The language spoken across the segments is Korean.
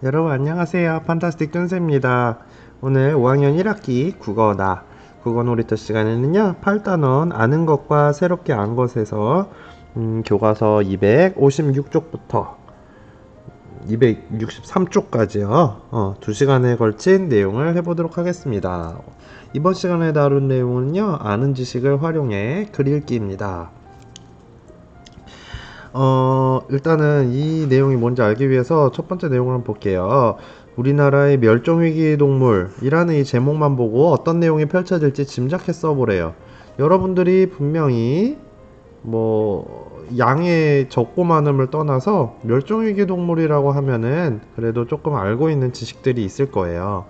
여러분 안녕하세요. 판타스틱 뜬새입니다. 오늘 5학년 1학기 국어 놀이터 시간에는요 8단원 아는 것과 새롭게 안 것에서 교과서 256쪽부터 263쪽까지요 2시간에 걸친 내용을 해보도록 하겠습니다. 이번 시간에 다룬 내용은요 아는 지식을 활용해 글 읽기입니다. 일단은 이 내용이 뭔지 알기 위해서 첫 번째 내용을 한번 볼게요. 우리나라의 멸종위기 동물이라는 이 제목만 보고 어떤 내용이 펼쳐질지 짐작해 써보래요. 여러분들이 분명히 양의 적고 많음을 떠나서 멸종위기 동물이라고 하면은 그래도 조금 알고 있는 지식들이 있을 거예요.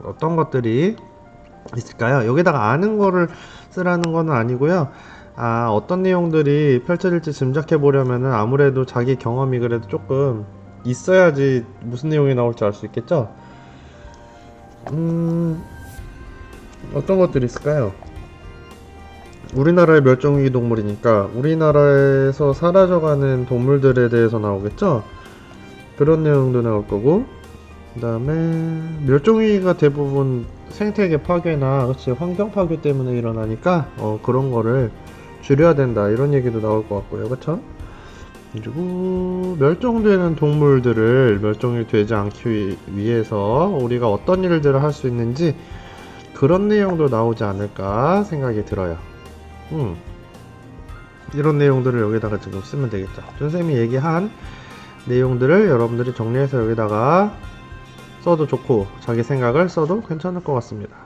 어떤 것들이 있을까요? 여기다가 아는 거를 쓰라는 건 아니고요. 어떤 내용들이 펼쳐질지 짐작해 보려면은 아무래도 자기 경험이 그래도 조금 있어야지 무슨 내용이 나올지 알 수 있겠죠? 어떤 것들이 있을까요? 우리나라의 멸종위기 동물이니까 우리나라에서 사라져가는 동물들에 대해서 나오겠죠? 그런 내용도 나올 거고, 그 다음에 멸종위기가 대부분 생태계 파괴나 그치 환경 파괴 때문에 일어나니까 그런 거를 줄여야 된다 이런 얘기도 나올 것 같고요. 그쵸? 그리고 멸종되는 동물들을 멸종이 되지 않기 위해서 우리가 어떤 일들을 할 수 있는지 그런 내용도 나오지 않을까 생각이 들어요. 이런 내용들을 여기다가 지금 쓰면 되겠죠. 선생님이 얘기한 내용들을 여러분들이 정리해서 여기다가 써도 좋고 자기 생각을 써도 괜찮을 것 같습니다.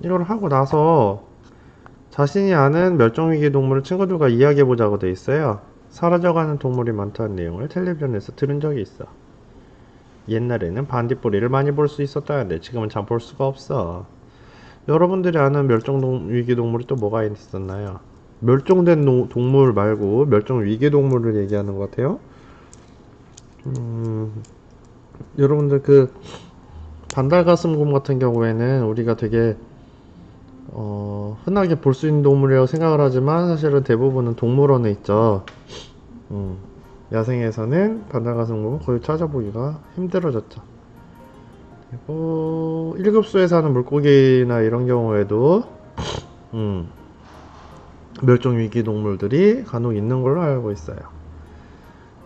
이걸 하고 나서 자신이 아는 멸종위기 동물을 친구들과 이야기해보자고 돼 있어요. 사라져가는 동물이 많다는 내용을 텔레비전에서 들은 적이 있어. 옛날에는 반딧불이를 많이 볼 수 있었다는데 지금은 잘 볼 수가 없어. 여러분들이 아는 멸종위기 동물이 또 뭐가 있었나요? 멸종된 동물 말고 멸종위기 동물을 얘기하는 것 같아요. 여러분들 그 반달가슴곰 같은 경우에는 우리가 되게 흔하게 볼 수 있는 동물이라고 생각을 하지만 사실은 대부분은 동물원에 있죠. 야생에서는 반달가슴곰은 거의 찾아보기가 힘들어졌죠. 그리고 1급수에 사는 물고기나 이런 경우에도 멸종위기 동물들이 간혹 있는 걸로 알고 있어요.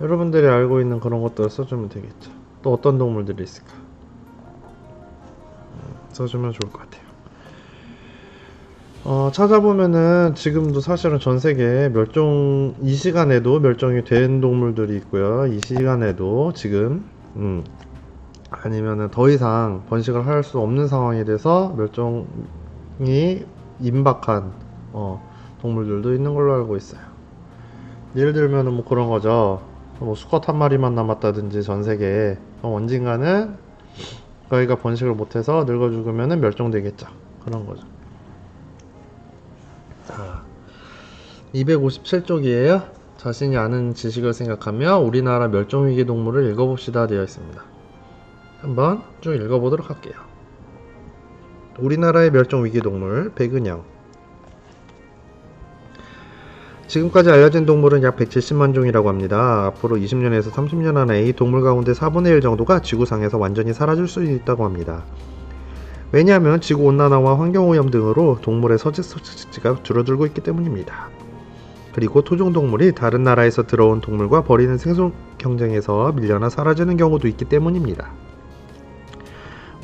여러분들이 알고 있는 그런 것들을 써주면 되겠죠. 또 어떤 동물들이 있을까? 써주면 좋을 것 같아요. 찾아보면은 지금도 사실은 전 세계에 이 시간에도 멸종이 된 동물들이 있고요. 이 시간에도 지금, 아니면은 더 이상 번식을 할 수 없는 상황이 돼서 멸종이 임박한, 동물들도 있는 걸로 알고 있어요. 예를 들면은 뭐 그런 거죠. 수컷 한 마리만 남았다든지 전 세계에 언젠가는 저희가 번식을 못해서 늙어 죽으면은 멸종되겠죠. 그런 거죠. 257쪽이에요. 자신이 아는 지식을 생각하며 우리나라 멸종위기 동물을 읽어봅시다 되어 있습니다. 한번 쭉 읽어보도록 할게요. 우리나라의 멸종위기 동물 백은영. 지금까지 알려진 동물은 약 170만 종이라고 합니다. 앞으로 20년에서 30년 안에 이 동물 가운데 4분의 1 정도가 지구상에서 완전히 사라질 수 있다고 합니다. 왜냐하면 지구온난화와 환경오염 등으로 동물의 서식지가 줄어들고 있기 때문입니다. 그리고 토종동물이 다른 나라에서 들어온 동물과 벌이는 생존 경쟁에서 밀려나 사라지는 경우도 있기 때문입니다.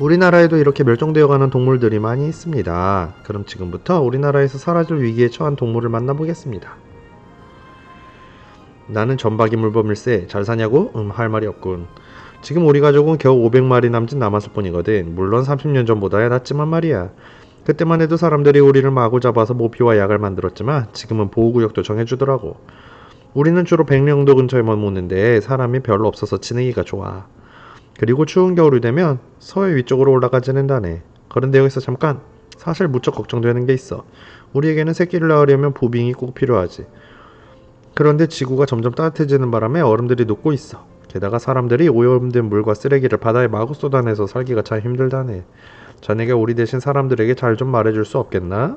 우리나라에도 이렇게 멸종되어가는 동물들이 많이 있습니다. 그럼 지금부터 우리나라에서 사라질 위기에 처한 동물을 만나보겠습니다. 나는 전박이 물범일세. 잘 사냐고? 할 말이 없군. 지금 우리 가족은 겨우 500마리 남짓 남았을 뿐이거든. 물론 30년 전보다야 낫지만 말이야. 그때만 해도 사람들이 우리를 마구 잡아서 모피와 약을 만들었지만 지금은 보호구역도 정해주더라고. 우리는 주로 백령도 근처에 머무는데 사람이 별로 없어서 지내기가 좋아. 그리고 추운 겨울이 되면 서해 위쪽으로 올라가 지낸다네. 그런데 여기서 잠깐, 사실 무척 걱정되는 게 있어. 우리에게는 새끼를 낳으려면 부빙이 꼭 필요하지. 그런데 지구가 점점 따뜻해지는 바람에 얼음들이 녹고 있어. 게다가 사람들이 오염된 물과 쓰레기를 바다에 마구 쏟아내서 살기가 참 힘들다네. 자네가 우리 대신 사람들에게 잘 좀 말해줄 수 없겠나?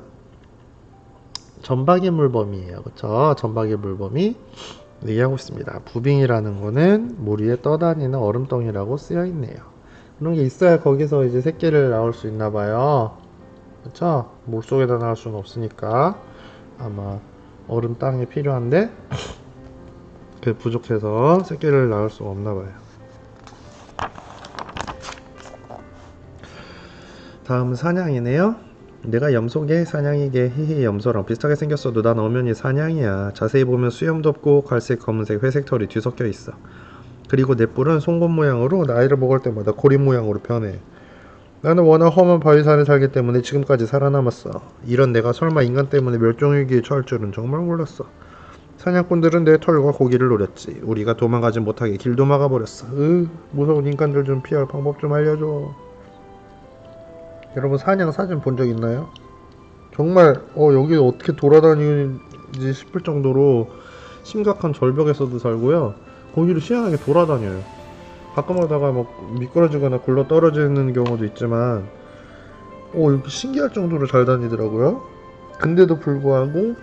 전박이 물범이에요. 그쵸? 전박이 물범이 얘기하고 있습니다. 부빙이라는 거는 물 위에 떠다니는 얼음덩이라고 쓰여 있네요. 그런 게 있어야 거기서 이제 새끼를 낳을 수 있나 봐요. 그쵸? 물속에다 낳을 수는 없으니까 아마 얼음 땅이 필요한데 그 부족해서 새끼를 낳을 수가 없나 봐요. 다음은 사냥이네요. 내가 염소개, 사냥이개, 히히 염소랑 비슷하게 생겼어도 난 엄연히 사냥이야. 자세히 보면 수염도 없고 갈색, 검은색, 회색 털이 뒤섞여 있어. 그리고 내 뿔은 송곳 모양으로 나이를 먹을 때마다 고리 모양으로 변해. 나는 워낙 험한 바위산에 살기 때문에 지금까지 살아남았어. 이런 내가 설마 인간 때문에 멸종위기에 처할 줄은 정말 몰랐어. 사냥꾼들은 내 털과 고기를 노렸지. 우리가 도망가지 못하게 길도 막아버렸어. 무서운 인간들 좀 피할 방법 좀 알려줘. 여러분 사냥 사진 본 적 있나요? 정말 여기 어떻게 돌아다니는지 싶을 정도로 심각한 절벽에서도 살고요. 거기를 희한하게 돌아다녀요. 가끔가다가 막 미끄러지거나 굴러 떨어지는 경우도 있지만 이렇게 신기할 정도로 잘 다니더라고요. 근데도 불구하고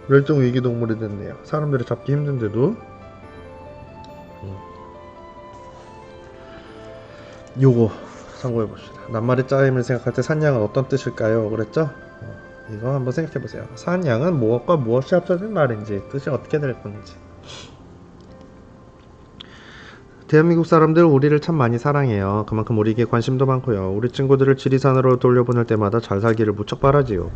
멸종 위기 동물이 됐네요. 사람들이 잡기 힘든데도. 요거 참고해 봅시다. 낱말의 짜임을 생각할 때 산양은 어떤 뜻일까요? 그랬죠? 이거 한번 생각해 보세요. 산양은 무엇과 무엇이 합쳐진 말인지, 뜻이 어떻게 될 건지. 대한민국 사람들 우리를 참 많이 사랑해요. 그만큼 우리에게 관심도 많고요. 우리 친구들을 지리산으로 돌려보낼 때마다 잘 살기를 무척 바라지요.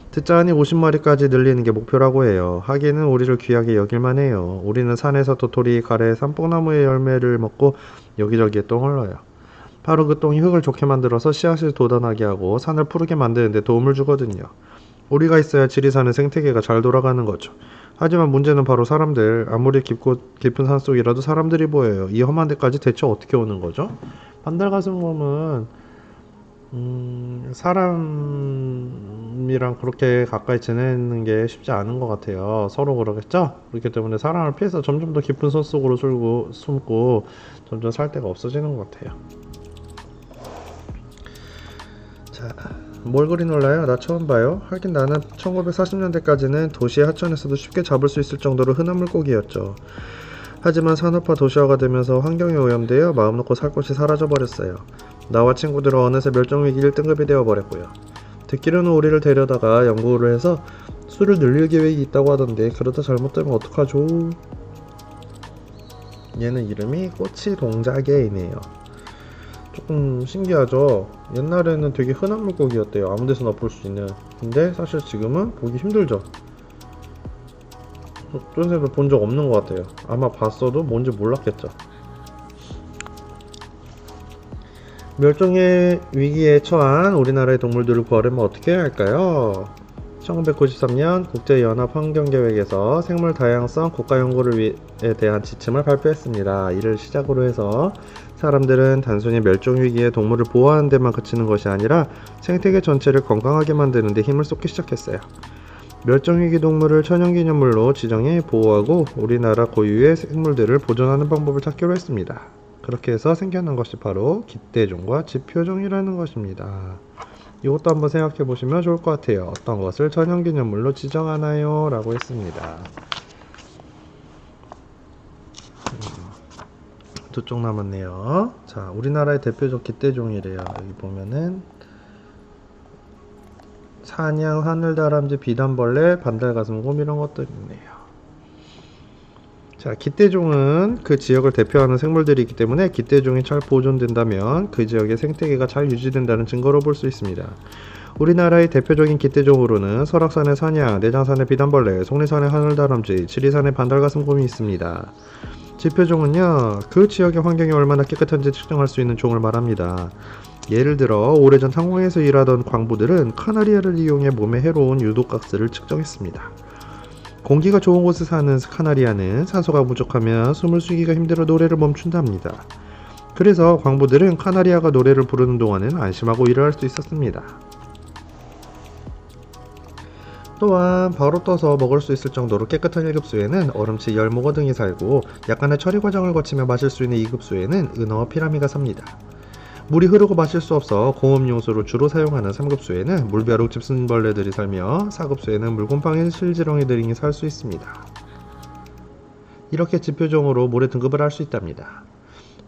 듣자 하니 50마리까지 늘리는 게 목표라고 해요. 하기에는 우리를 귀하게 여길만 해요. 우리는 산에서 도토리, 가래, 산뽕나무의 열매를 먹고 여기저기에 똥을 넣어요. 바로 그 똥이 흙을 좋게 만들어서 씨앗을 돋아나게 하고 산을 푸르게 만드는 데 도움을 주거든요. 우리가 있어야 지리산의 생태계가 잘 돌아가는 거죠. 하지만 문제는 바로 사람들. 아무리 깊은 산속이라도 사람들이 보여요. 이 험한 데까지 대체 어떻게 오는 거죠? 반달가슴곰은 사람이랑 그렇게 가까이 지내는 게 쉽지 않은 것 같아요. 서로 그러겠죠? 그렇기 때문에 사람을 피해서 점점 더 깊은 산 속으로 숨고 점점 살 데가 없어지는 것 같아요. 자, 뭘 그리 놀라요? 나 처음 봐요. 하긴 나는 1940년대까지는 도시의 하천에서도 쉽게 잡을 수 있을 정도로 흔한 물고기였죠. 하지만 산업화 도시화가 되면서 환경이 오염되어 마음 놓고 살 곳이 사라져버렸어요. 나와 친구들은 어느새 멸종위기 1등급이 되어버렸고요. 듣기로는 우리를 데려다가 연구를 해서 수를 늘릴 계획이 있다고 하던데 그러다 잘못되면 어떡하죠? 얘는 이름이 꼬치동자개이네요. 조금 신기하죠? 옛날에는 되게 흔한 물고기였대요. 아무 데서나 볼 수 있는. 근데 사실 지금은 보기 힘들죠. 쫀새도 본 적 없는 것 같아요. 아마 봤어도 뭔지 몰랐겠죠. 멸종의 위기에 처한 우리나라의 동물들을 구하려면 어떻게 해야 할까요? 1993년 국제연합환경계획에서 생물 다양성 국가연구를 에 대한 지침을 발표했습니다. 이를 시작으로 해서 사람들은 단순히 멸종위기의 동물을 보호하는 데만 그치는 것이 아니라 생태계 전체를 건강하게 만드는 데 힘을 쏟기 시작했어요. 멸종위기 동물을 천연기념물로 지정해 보호하고 우리나라 고유의 생물들을 보존하는 방법을 찾기로 했습니다. 그렇게 해서 생겨난 것이 바로 깃대종과 지표종이라는 것입니다. 이것도 한번 생각해 보시면 좋을 것 같아요. 어떤 것을 천연기념물로 지정하나요? 라고 했습니다. 두 쪽 남았네요. 자, 우리나라의 대표적 깃대종이래요. 여기 보면은 사냥, 하늘다람쥐, 비단벌레, 반달가슴곰 이런 것들이 있네요. 자, 깃대종은 그 지역을 대표하는 생물들이기 때문에 깃대종이 잘 보존된다면 그 지역의 생태계가 잘 유지된다는 증거로 볼 수 있습니다. 우리나라의 대표적인 깃대종으로는 설악산의 사냥, 내장산의 비단벌레, 속리산의 하늘다람쥐, 지리산의 반달가슴곰이 있습니다. 지표종은요, 그 지역의 환경이 얼마나 깨끗한지 측정할 수 있는 종을 말합니다. 예를 들어 오래전 상공에서 일하던 광부들은 카나리아를 이용해 몸에 해로운 유독가스를 측정했습니다. 공기가 좋은 곳에 사는 카나리아는 산소가 부족하면 숨을 쉬기가 힘들어 노래를 멈춘답니다. 그래서 광부들은 카나리아가 노래를 부르는 동안은 안심하고 일을 할 수 있었습니다. 또한 바로 떠서 먹을 수 있을 정도로 깨끗한 1급수에는 얼음치, 열무거 등이 살고 약간의 처리 과정을 거치며 마실 수 있는 2급수에는 은어와 피라미가 삽니다. 물이 흐르고 마실 수 없어 공업용수로 주로 사용하는 3급수에는 물벼룩 집순벌레들이 살며 4급수에는 물곰팡이 실지렁이 등이 살 수 있습니다. 이렇게 지표종으로 모래 등급을 할 수 있답니다.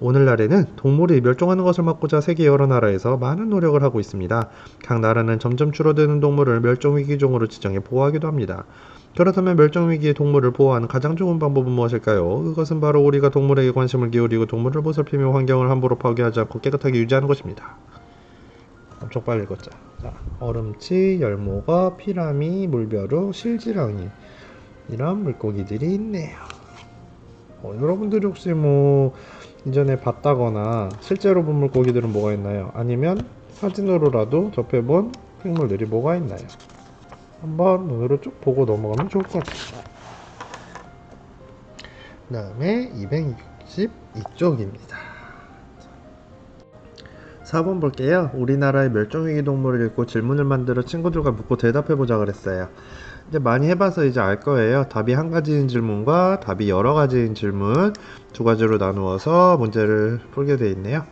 오늘날에는 동물이 멸종하는 것을 막고자 세계 여러 나라에서 많은 노력을 하고 있습니다. 각 나라는 점점 줄어드는 동물을 멸종위기종으로 지정해 보호하기도 합니다. 그렇다면 멸종위기의 동물을 보호하는 가장 좋은 방법은 무엇일까요? 그것은 바로 우리가 동물에게 관심을 기울이고 동물을 보살피며 환경을 함부로 파괴하지 않고 깨끗하게 유지하는 것입니다. 엄청 빨리 읽었자. 자, 얼음치, 열모거, 피라미, 물벼룩, 실지렁이 이런 물고기들이 있네요. 여러분들이 혹시 뭐 이전에 봤다거나 실제로 본 물고기들은 뭐가 있나요? 아니면 사진으로라도 접해본 생물들이 뭐가 있나요? 한번 눈으로 쭉 보고 넘어가면 좋을 것 같아요. 그 다음에 262쪽입니다. 4번 볼게요. 우리나라의 멸종위기 동물을 읽고 질문을 만들어 친구들과 묻고 대답해보자 그랬어요. 이제 많이 해봐서 이제 알 거예요. 답이 한 가지인 질문과 답이 여러 가지인 질문 두 가지로 나누어서 문제를 풀게 되어 있네요.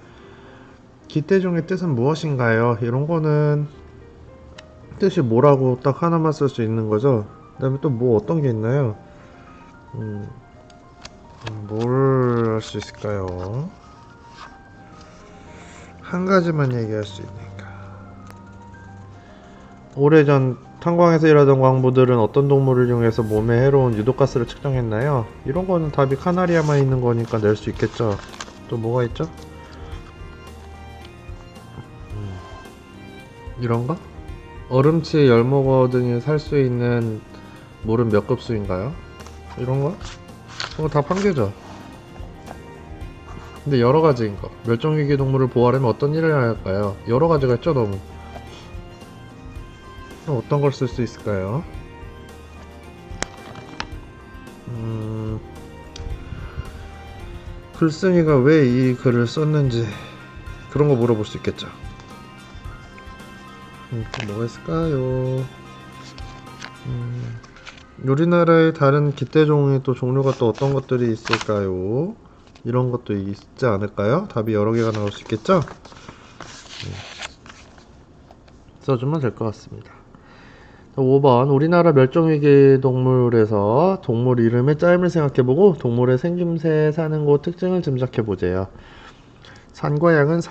기대종의 뜻은 무엇인가요? 이런 거는 뜻이 뭐라고 딱 하나만 쓸 수 있는 거죠. 그 다음에 또 뭐 어떤 게 있나요? 뭘 할 수 있을까요? 한 가지만 얘기할 수 있으니까. 오래전 탄광에서 일하던 광부들은 어떤 동물을 이용해서 몸에 해로운 유독가스를 측정했나요? 이런 거는 답이 카나리아만 있는 거니까 낼 수 있겠죠. 또 뭐가 있죠? 이런 거? 얼음치, 열목어 등이 살 수 있는 물은 몇 급수인가요? 이런 거? 이거 답 한 개죠. 근데 여러 가지인 거. 멸종위기 동물을 보호하려면 어떤 일을 해야 할까요? 여러 가지가 있죠, 너무. 그럼 어떤 걸 쓸 수 있을까요? 글쓴이가 왜 이 글을 썼는지 그런 거 물어볼 수 있겠죠. 또 뭐가 있을까요? 우리나라의 다른 기대종의 또 종류가 또 어떤 것들이 있을까요? 이런 것도 있지 않을까요? 답이 여러 개가 나올 수 있겠죠? 써주면 될 것 같습니다. 5번 우리나라 멸종위기 동물에서 동물 이름의 짜임을 생각해보고 동물의 생김새 사는 곳 특징을 짐작해보세요. 산과 양은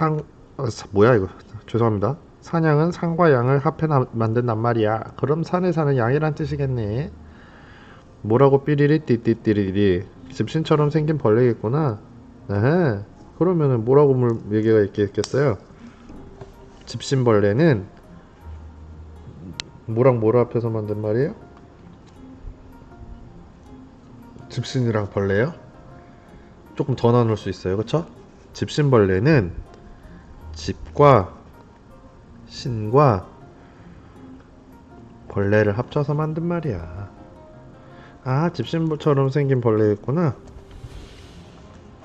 뭐야 이거 죄송합니다. 산양은 산과 양을 합해 만든단 말이야. 그럼 산에 사는 양이란 뜻이겠네. 뭐라고 삐리리 띠띠띠리리 집신처럼 생긴 벌레겠구나. 에헤. 그러면은 뭐라고 얘기가 있겠어요? 집신벌레는 뭐랑 뭐를 합해서 만든 말이에요? 집신이랑 벌레요? 조금 더 나눌 수 있어요. 그쵸? 집신벌레는 집과 신과 벌레를 합쳐서 만든 말이야. 아, 집신처럼 생긴 벌레였구나.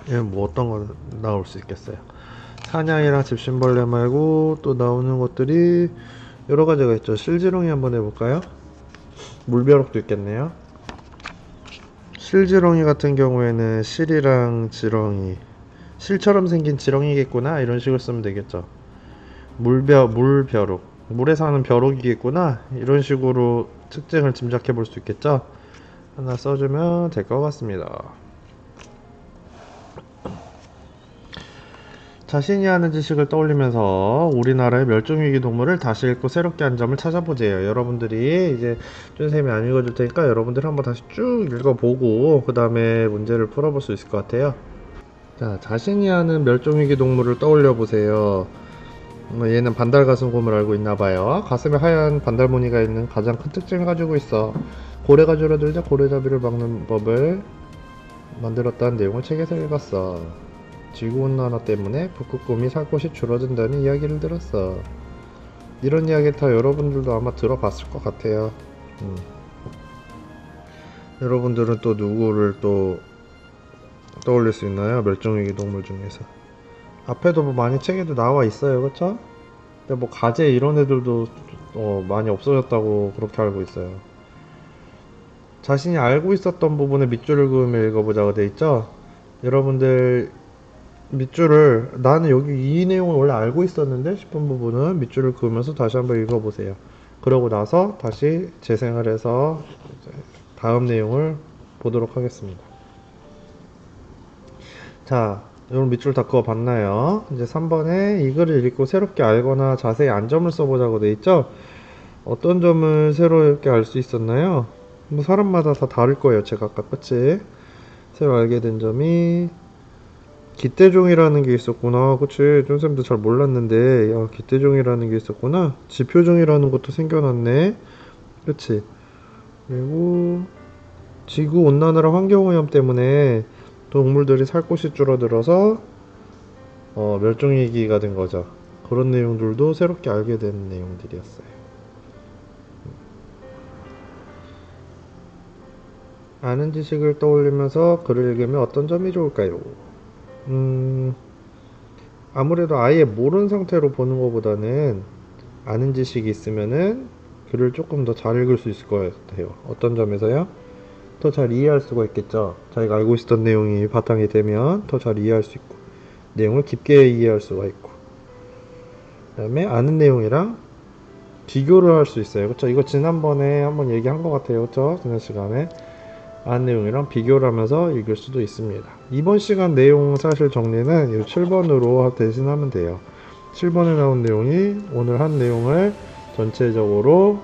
얘는 뭐 어떤 거 나올 수 있겠어요? 사냥이랑 집신벌레 말고 또 나오는 것들이 여러 가지가 있죠. 실지렁이 한번 해볼까요? 물벼룩도 있겠네요. 실지렁이 같은 경우에는 실이랑 지렁이, 실처럼 생긴 지렁이겠구나 이런 식으로 쓰면 되겠죠. 물벼룩, 물에 사는 벼룩이겠구나 이런 식으로 특징을 짐작해 볼 수 있겠죠. 하나 써주면 될 것 같습니다. 자신이 아는 지식을 떠올리면서 우리나라의 멸종위기 동물을 다시 읽고 새롭게 한 점을 찾아보세요. 여러분들이 이제 준쌤이 안 읽어줄 테니까 여러분들 한번 다시 쭉 읽어보고 그 다음에 문제를 풀어볼 수 있을 것 같아요. 자, 자신이 아는 멸종위기 동물을 떠올려 보세요. 얘는 반달가슴곰을 알고 있나봐요. 가슴에 하얀 반달무늬가 있는 가장 큰 특징을 가지고 있어. 고래가 줄어들자 고래잡이를 막는 법을 만들었다는 내용을 책에서 읽었어. 지구온난화 때문에 북극곰이 살 곳이 줄어든다는 이야기를 들었어. 이런 이야기를 다 여러분들도 아마 들어봤을 것 같아요. 여러분들은 또 누구를 또 떠올릴 수 있나요? 멸종위기 동물 중에서. 앞에도 뭐 많이 책에도 나와 있어요. 그쵸? 근데 뭐 가재 이런 애들도 많이 없어졌다고 그렇게 알고 있어요. 자신이 알고 있었던 부분에 밑줄을 그으며 읽어보자고 돼 있죠? 여러분들 밑줄을 나는 여기 이 내용을 원래 알고 있었는데 싶은 부분은 밑줄을 그으면서 다시 한번 읽어보세요. 그러고 나서 다시 재생을 해서 다음 내용을 보도록 하겠습니다. 자, 여러분 밑줄 다 그어 봤나요? 이제 3번에 이 글을 읽고 새롭게 알거나 자세히 안점을 써보자고 돼 있죠? 어떤 점을 새롭게 알 수 있었나요? 뭐 사람마다 다 다를 거예요, 제가 아까, 그치? 새로 알게 된 점이 기대종이라는 게 있었구나. 그치? 쫀쌤도 잘 몰랐는데, 야, 기대종이라는 게 있었구나. 지표종이라는 것도 생겨났네. 그치? 그리고 지구 온난화랑 환경오염 때문에 동물들이 살 곳이 줄어들어서 멸종위기가 된 거죠. 그런 내용들도 새롭게 알게 된 내용들이었어요. 아는 지식을 떠올리면서 글을 읽으면 어떤 점이 좋을까요? 음, 아무래도 아예 모르는 상태로 보는 것보다는 아는 지식이 있으면은 글을 조금 더 잘 읽을 수 있을 것 같아요. 어떤 점에서요? 더 잘 이해할 수가 있겠죠. 자기가 알고 있었던 내용이 바탕이 되면 더 잘 이해할 수 있고, 내용을 깊게 이해할 수가 있고, 그 다음에 아는 내용이랑 비교를 할 수 있어요. 그쵸? 이거 지난번에 한번 얘기한 것 같아요. 그쵸? 지난 시간에. 아는 내용이랑 비교를 하면서 읽을 수도 있습니다. 이번 시간 내용 사실 정리는 이 7번으로 대신하면 돼요. 7번에 나온 내용이 오늘 한 내용을 전체적으로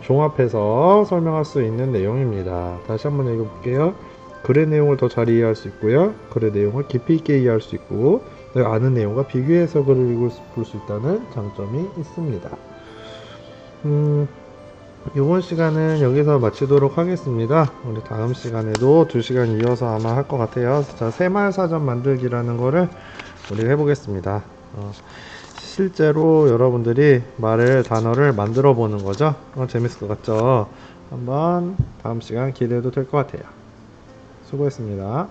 종합해서 설명할 수 있는 내용입니다. 다시 한번 읽어볼게요. 글의 내용을 더 잘 이해할 수 있고요. 글의 내용을 깊이 있게 이해할 수 있고, 내가 아는 내용과 비교해서 글을 읽을 수 있다는 장점이 있습니다. 이번 시간은 여기서 마치도록 하겠습니다. 우리 다음 시간에도 2시간 이어서 아마 할 것 같아요. 자, 새말 사전 만들기라는 거를 우리 해보겠습니다. 실제로 여러분들이 단어를 만들어 보는 거죠. 재밌을 것 같죠? 한번 다음 시간 기대해도 될 것 같아요. 수고했습니다.